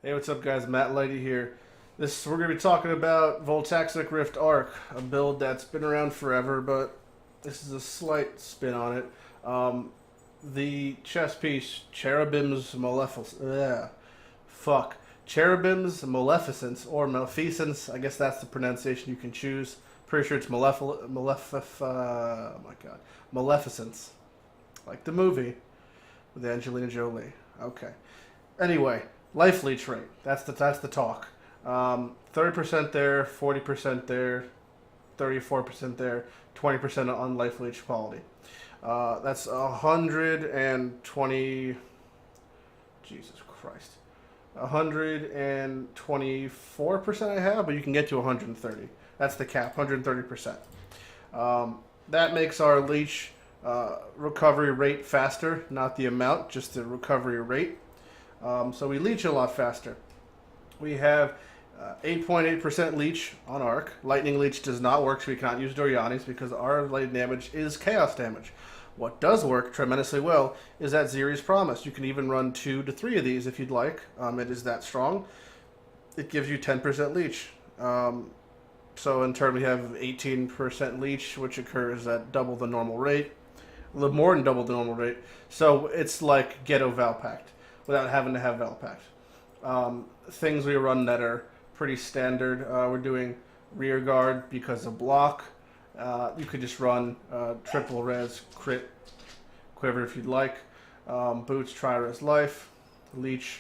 Hey, what's up, guys? Matt Lighty here. We're gonna be talking about Voltaxic Rift Arc, a build that's been around forever, but this is a slight spin on it. The chess piece Cherubim's Cherubim's Maleficence or Maleficence. I guess that's the pronunciation you can choose. Pretty sure it's oh my god, Maleficence, like the movie with Angelina Jolie. Okay. Anyway, life leech rate. That's the talk. 30% there, 40% there, 34% there, 20% on life leech quality. That's 120. Jesus Christ. 124% I have, but you can get to 130. That's the cap, 130%. That makes our leech recovery rate faster, not the amount, just the recovery rate. So we leech a lot faster. We have 8.8% leech on arc. Lightning leech does not work, so we cannot use Doriani's because our lightning damage is chaos damage. What does work tremendously well is that Atziri's Promise. You can even run 2 to 3 of these if you'd like. It is that strong. It gives you 10% leech. So in turn we have 18% leech, which occurs at double the normal rate. A little more than double the normal rate. So it's like Ghetto Valpact without having to have Valpact. Things we run that are pretty standard. We're doing rear guard because of block. You could just run triple res, crit, quiver if you'd like. Boots, tri-res life, leech.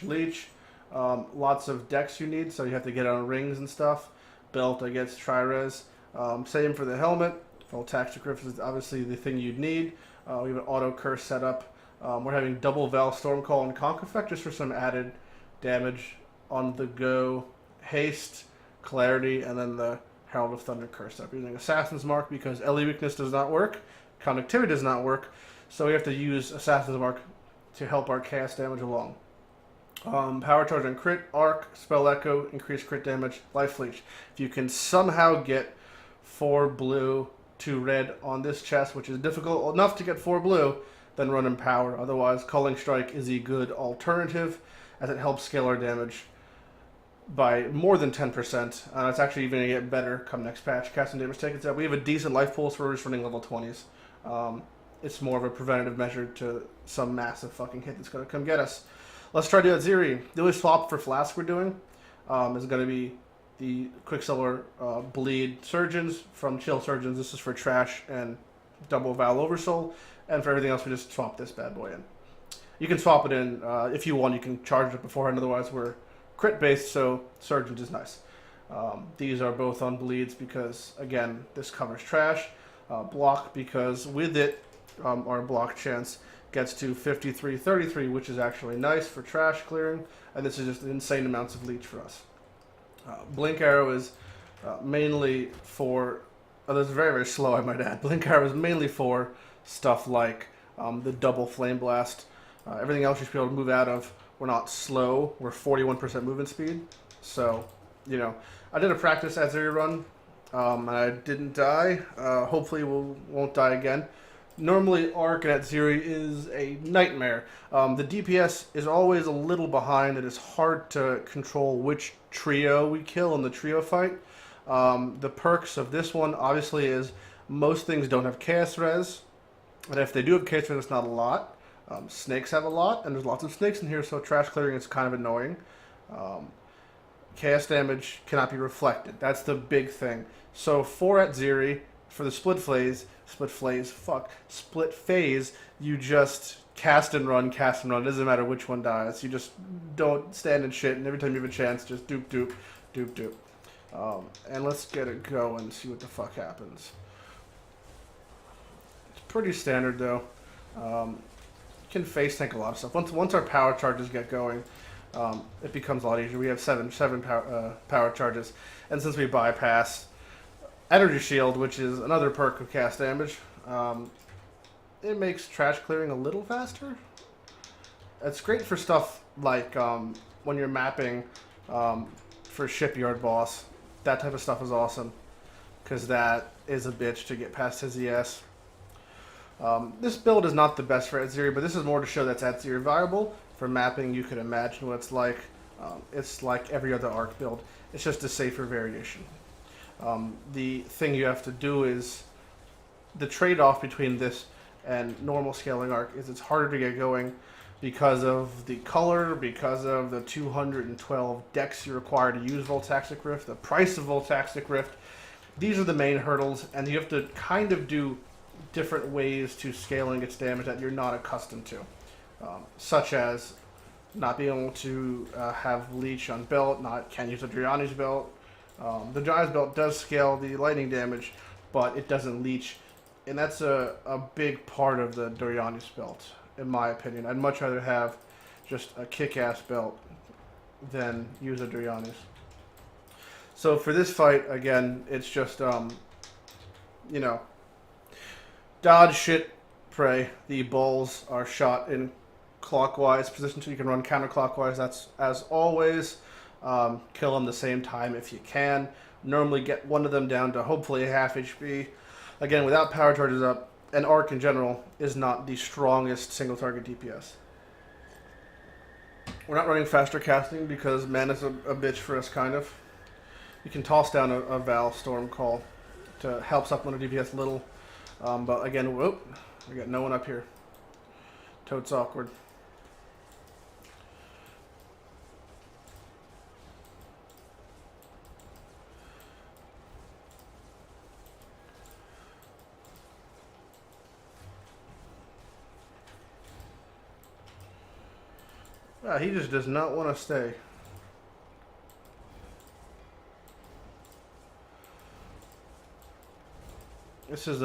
Lots of decks you need, so you have to get on rings and stuff. Belt, I guess, tri-res. Same for the helmet. Voltaxic Rift is obviously the thing you'd need. We have an auto curse set up. We're having double Val Stormcall and Conk Effect just for some added damage on the go, haste, clarity, and then the Herald of Thunder curse up. We're using Assassin's Mark because LE weakness does not work, conductivity does not work, so we have to use Assassin's Mark to help our cast damage along. Power charge and crit, arc, spell echo, increased crit damage, life leech. If you can somehow get 4 blue, 2 red on this chest, which is difficult enough to get 4 blue, then run Empower. Otherwise, Culling Strike is a good alternative as it helps scale our damage by more than 10%. It's actually even going to get better come next patch. Casting damage taken up. We have a decent life pool, so we're just running level 20s. It's more of a preventative measure to some massive fucking hit that's going to come get us. Let's try to do Atziri. The only swap for Flask we're doing is going to be the Quicksilver Bleed Surgeons from Chill Surgeons. This is for trash and double Val Oversoul. And for everything else, we just swap this bad boy in. You can swap it in if you want. You can charge it beforehand. Otherwise, we're crit based, so Surgeons is nice. These are both on bleeds because, again, this covers trash. Block because with it, our block chance gets to 53-33, which is actually nice for trash clearing. And this is just insane amounts of leech for us. Blink Arrow is mainly for... that's very, very slow, I might add. Blink Arrow is mainly for stuff like the double Flame Blast. Everything else you should be able to move out of. We're not slow. We're 41% movement speed. So, you know, I did a practice Atziri run, and I didn't die. Hopefully won't die again. Normally, Arc at Atziri is a nightmare. The DPS is always a little behind. It is hard to control which trio we kill in the trio fight. The perks of this one, obviously, is most things don't have Chaos Res. And if they do have Chaos Res, it's not a lot. Snakes have a lot, and there's lots of snakes in here, so trash clearing is kind of annoying. Chaos damage cannot be reflected. That's the big thing. So for Atziri, for the split phase, you just cast and run. It doesn't matter which one dies. You just don't stand in shit, and every time you have a chance, just doop. And let's get it going and see what the fuck happens. It's pretty standard, though. Can face tank a lot of stuff. Once our power charges get going, it becomes a lot easier. We have seven power charges, and since we bypass Energy Shield, which is another perk of cast damage, it makes trash clearing a little faster. It's great for stuff like when you're mapping for Shipyard Boss. That type of stuff is awesome because that is a bitch to get past his ES. This build is not the best for Atziri, but this is more to show that Atziri viable. For mapping, you could imagine what it's like. It's like every other arc build. It's just a safer variation. The thing you have to do is the trade-off between this and normal scaling arc is it's harder to get going because of the color, because of the 212 decks you require to use Voltaxic Rift, the price of Voltaxic Rift. These are the main hurdles, and you have to kind of do different ways to scaling its damage that you're not accustomed to, such as not being able to have Leech on belt, can't use a Driani's belt. The Driani's belt does scale the lightning damage, but it doesn't leech, and that's a big part of the Driani's belt, in my opinion. I'd much rather have just a kick-ass belt than use a Driani's. So for this fight, again, it's just, you know, dodge, shit, pray. The balls are shot in clockwise position so you can run counterclockwise. That's as always. Kill them the same time if you can. Normally get one of them down to hopefully half HP. Again, without power charges up, and arc in general is not the strongest single target DPS. We're not running faster casting because mana's a bitch for us, kind of. You can toss down a Val Storm Call to help supplement our DPS a little. But again, whoop, we got no one up here. Totes awkward. He just does not want to stay. This is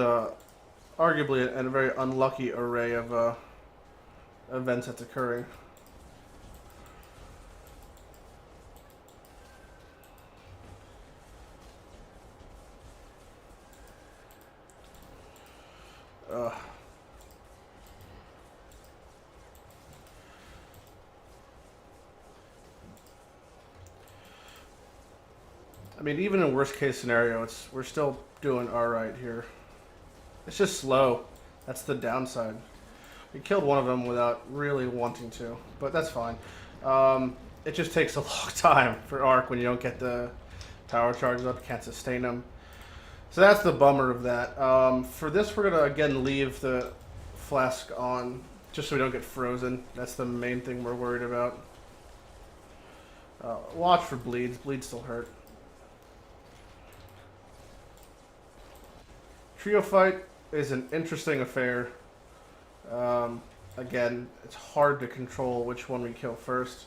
arguably a very unlucky array of events that's occurring. I mean, even in worst case scenario, we're still doing all right here. It's just slow. That's the downside. We killed one of them without really wanting to, but that's fine. It just takes a long time for arc when you don't get the power charges up, you can't sustain them. So that's the bummer of that. For this, we're gonna again leave the flask on just so we don't get frozen. That's the main thing we're worried about. Watch for bleeds. Bleeds still hurt. Trio fight is an interesting affair. Again, it's hard to control which one we kill first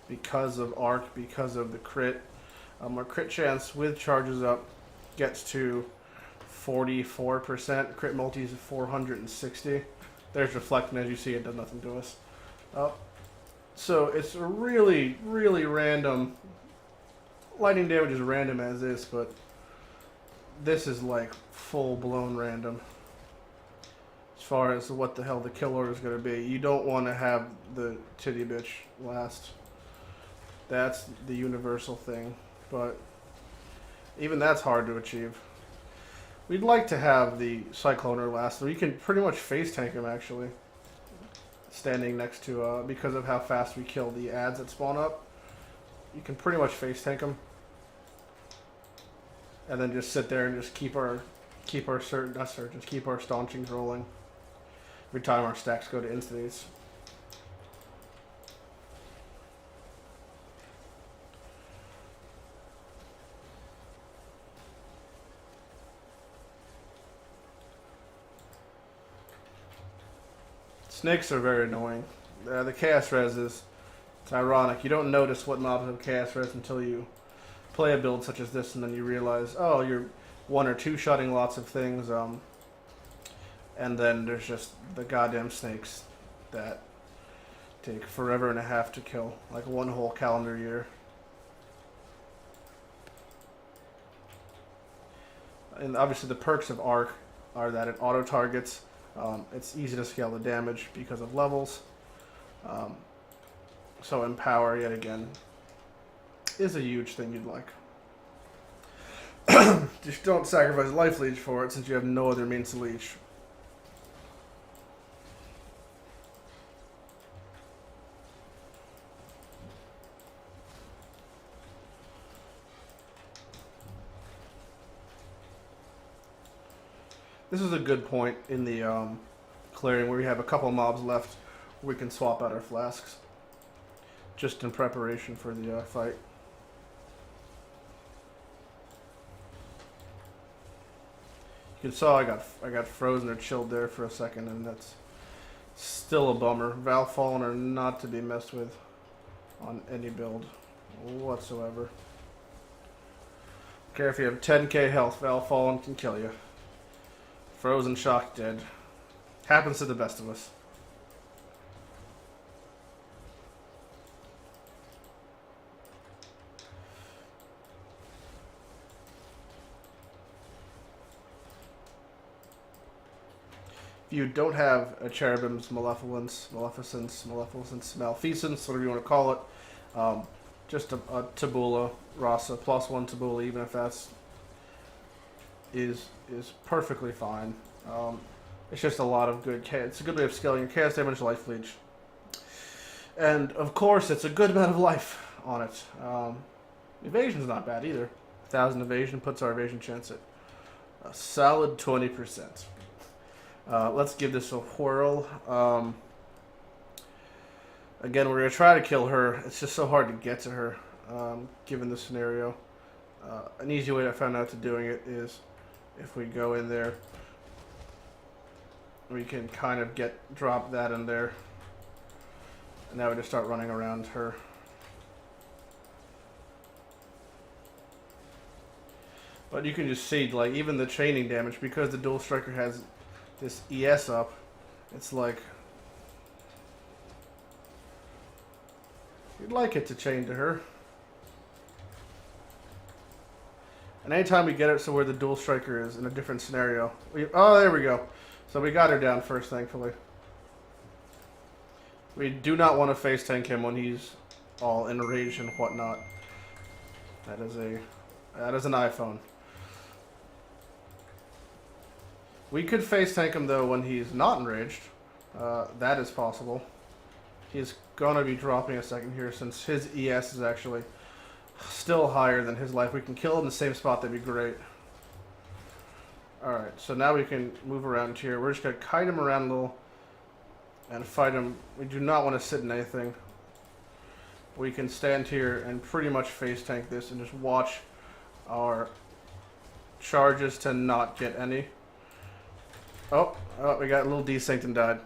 because of arc, because of the crit. Our crit chance with charges up gets to 44%. Crit multis is 460. There's reflecting, as you see, it does nothing to us. So it's a really, really random. Lightning damage is random as is, but this is like full-blown random as far as what the hell the kill order is going to be. You don't want to have the titty bitch last. That's the universal thing, but even that's hard to achieve. We'd like to have the Cycloner last, so you can pretty much face tank him actually, standing next to, because of how fast we kill the ads that spawn up. You can pretty much face tank him. And then just sit there and just keep our staunchings rolling. Every time our stacks go to instants. Snakes are very annoying. The Chaos Res it's ironic. You don't notice what mobs have Chaos Res until you play a build such as this, and then you realize, oh, you're one or two shotting lots of things, and then there's just the goddamn snakes that take forever and a half to kill, like one whole calendar year. And obviously the perks of Arc are that it auto targets. It's easy to scale the damage because of levels. So Empower, yet again, is a huge thing you'd like. Just don't sacrifice Life Leech for it since you have no other means to leech. This is a good point in the clearing where we have a couple mobs left. We can swap out our flasks, just in preparation for the fight. You saw I got frozen or chilled there for a second, and that's still a bummer. Val Fallen are not to be messed with on any build whatsoever. Care if you have 10k health, Val Fallen can kill you. Frozen, shocked, dead. Happens to the best of us. If you don't have a Cherubim's Maleficence, Malfeasance, whatever you want to call it, just a Tabula Rasa, +1 Tabula, even if that's is perfectly fine. It's just a lot of good chaos. It's a good way of scaling your chaos damage, life leech, and of course, it's a good amount of life on it. Evasion's not bad either. 1,000 evasion puts our evasion chance at a solid 20%. Let's give this a whirl. Again, we're going to try to kill her. It's just so hard to get to her, given the scenario. An easy way I found out to doing it is if we go in there, we can kind of drop that in there. And now we just start running around her. But you can just see, like, even the chaining damage, because the Dual Striker has this ES up, it's like you'd like it to chain to her. And anytime we get it so where the Dual Striker is in a different scenario, oh, there we go. So we got her down first, thankfully. We do not want to face tank him when he's all enraged and whatnot. That is an iPhone. We could face tank him though when he's not enraged. That is possible. He's gonna be dropping a second here since his ES is actually still higher than his life. We can kill him in the same spot, that'd be great. Alright, so now we can move around here. We're just gonna kite him around a little and fight him. We do not want to sit in anything. We can stand here and pretty much face tank this and just watch our charges to not get any. Oh, we got a little desynced and died.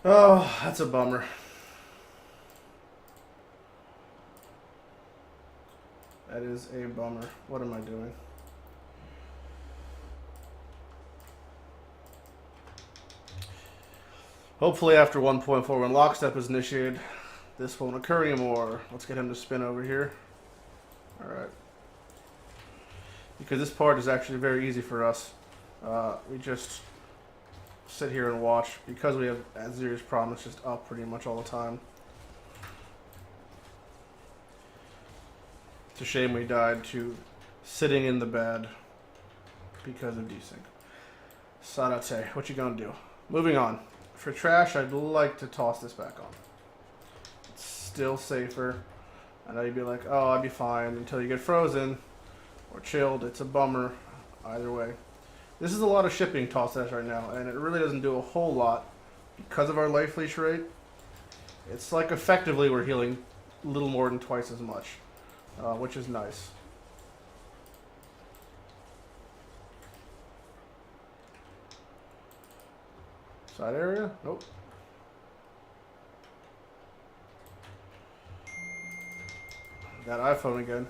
Oh, that's a bummer. That is a bummer. What am I doing? Hopefully after 1.4 when lockstep is initiated, this won't occur anymore. Let's get him to spin over here. Alright. Because this part is actually very easy for us. We just sit here and watch because we have Atziri's Promise just up pretty much all the time. It's a shame we died to sitting in the bed because of desync. Sarate, what you gonna do? Moving on. For trash, I'd like to toss this back on. It's still safer. I know you'd be like, oh, I'd be fine until you get frozen or chilled. It's a bummer either way. This is a lot of shipping toss dash right now, and it really doesn't do a whole lot because of our life leech rate. It's like effectively we're healing a little more than twice as much, which is nice. Side area? Nope. That iPhone again.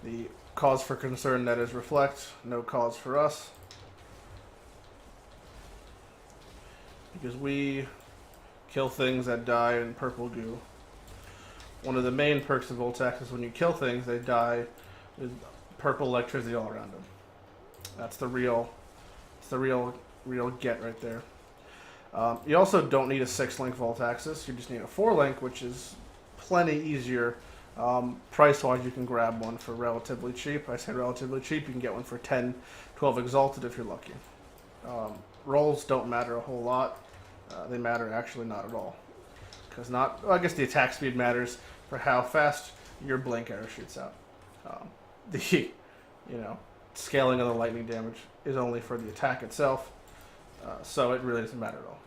The cause for concern that is reflect, no cause for us. Because we kill things that die in purple goo. One of the main perks of Voltaxic is when you kill things, they die with purple electricity all around them. That's the real get right there. You also don't need a 6-link Voltaxis. You just need a 4-link, which is plenty easier. Price-wise, you can grab one for relatively cheap. I say relatively cheap. You can get one for 10, 12 Exalted if you're lucky. Rolls don't matter a whole lot. They matter actually not at all. Because well, I guess the attack speed matters for how fast your blink arrow shoots out. scaling of the lightning damage is only for the attack itself, so it really doesn't matter at all.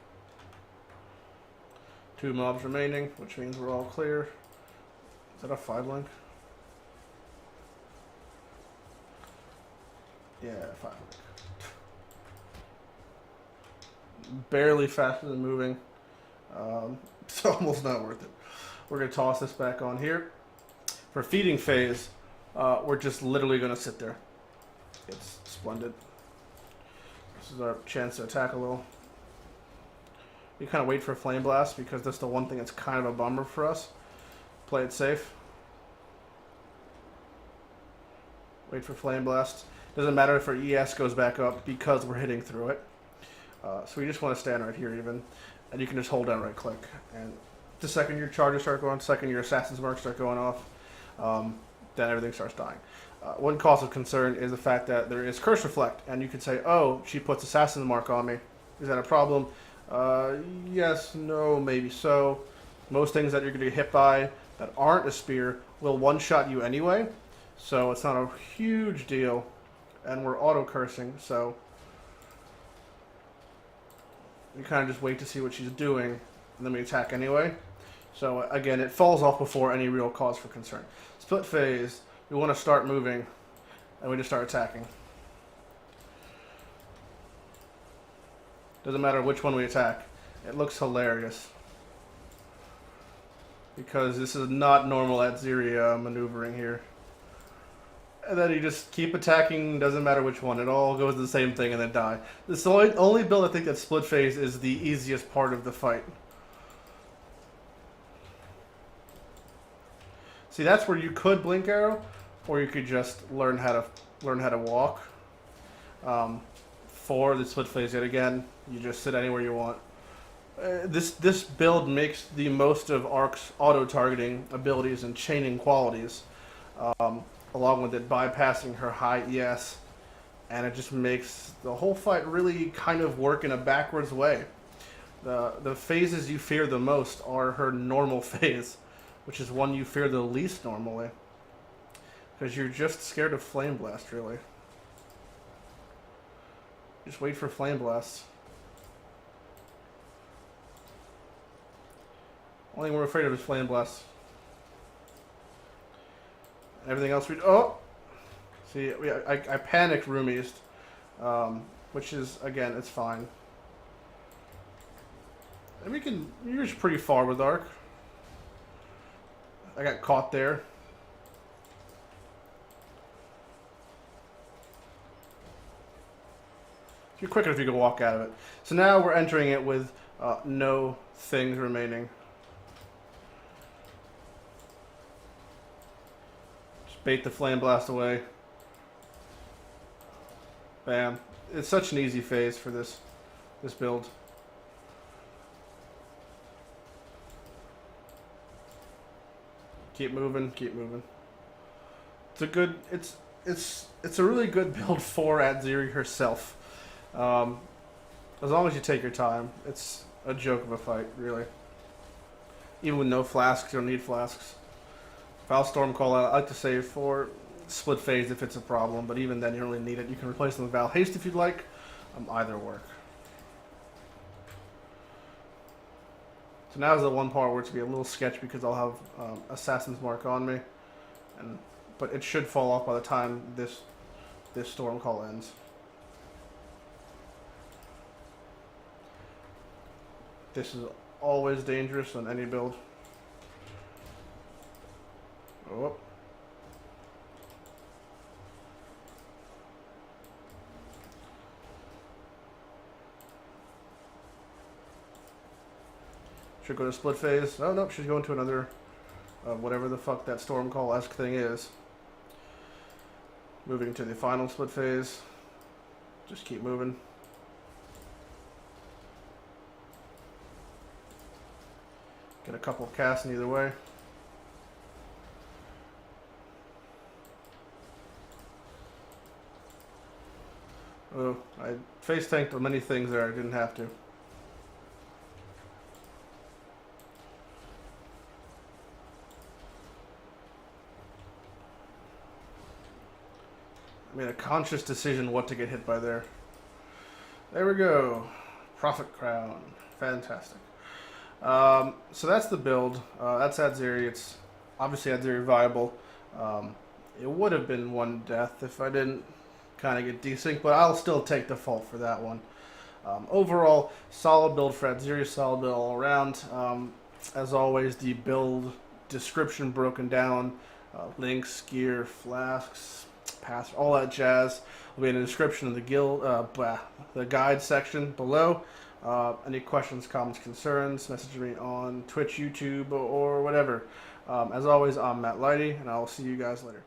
2 mobs remaining, which means we're all clear. Is that a 5 link? Yeah, 5 link. Barely faster than moving. It's almost not worth it. We're going to toss this back on here. For feeding phase, we're just literally going to sit there. It's splendid. This is our chance to attack a little. You kind of wait for Flame Blast because that's the one thing that's kind of a bummer for us. Play it safe. Wait for Flame Blast. Doesn't matter if our ES goes back up because we're hitting through it. So we just want to stand right here even. And you can just hold down right click. And the second your charges start going, the second your Assassin's Marks start going off, then everything starts dying. One cause of concern is the fact that there is Curse Reflect. And you can say, oh, she puts Assassin's Mark on me. Is that a problem? Yes, no, maybe so. Most things that you're going to get hit by that aren't a spear will one-shot you anyway. So it's not a huge deal. And we're auto-cursing, so you kind of just wait to see what she's doing, and then we attack anyway. So again, it falls off before any real cause for concern. Split phase, we want to start moving, and we just start attacking. Doesn't matter which one we attack. It looks hilarious. Because this is not normal Atziri maneuvering here. And then you just keep attacking, doesn't matter which one. It all goes to the same thing and then die. This is the only build I think that split phase is the easiest part of the fight. See, that's where you could blink arrow, or you could just learn how to walk. For the split phase yet again, you just sit anywhere you want. This build makes the most of Ark's auto-targeting abilities and chaining qualities. Along with it bypassing her high ES, and it just makes the whole fight really kind of work in a backwards way. The phases you fear the most are her normal phase, which is one you fear the least normally, because you're just scared of Flame Blast, really. Just wait for Flame Blast. Only thing we're afraid of is Flame Blast. Everything else we... Oh! See, I panicked Roomies, which is, again, it's fine. And we can reach pretty far with Ark. I got caught there. You're quicker if you can walk out of it. So now we're entering it with no things remaining. Bait the Flame Blast away. Bam. It's such an easy phase for this build. Keep moving, keep moving. It's a good it's a really good build for Atziri herself. As long as you take your time. It's a joke of a fight, really. Even with no flasks, you don't need flasks. Foul Storm Call, I like to save for split phase if it's a problem, but even then you don't really need it. You can replace them with Val Haste if you'd like. Either work. So now is the one part where it's going to be a little sketch because I'll have Assassin's Mark on me. But it should fall off by the time this Storm Call ends. This is always dangerous on any build. Oh. Should go to split phase. Oh, nope, she's going to another, whatever the fuck that Storm Call-esque thing is. Moving to the final split phase. Just keep moving. Get a couple of casts in either way. Oh, I face tanked many things there. I didn't have to. Made a conscious decision what to get hit by there. There we go. Prophet Crown. Fantastic. So that's the build. That's Atziri. It's obviously Atziri viable. It would have been one death if I didn't kind of get desync, but I'll still take default for that one. Overall, solid build for Atziri, solid build all around. As always, the build description broken down, links, gear, flasks, pass, all that jazz will be in the description of the guild, the guide section below. Any questions, comments, concerns, message me on Twitch, YouTube, or whatever. As always, I'm Matt Lighty, and I'll see you guys later.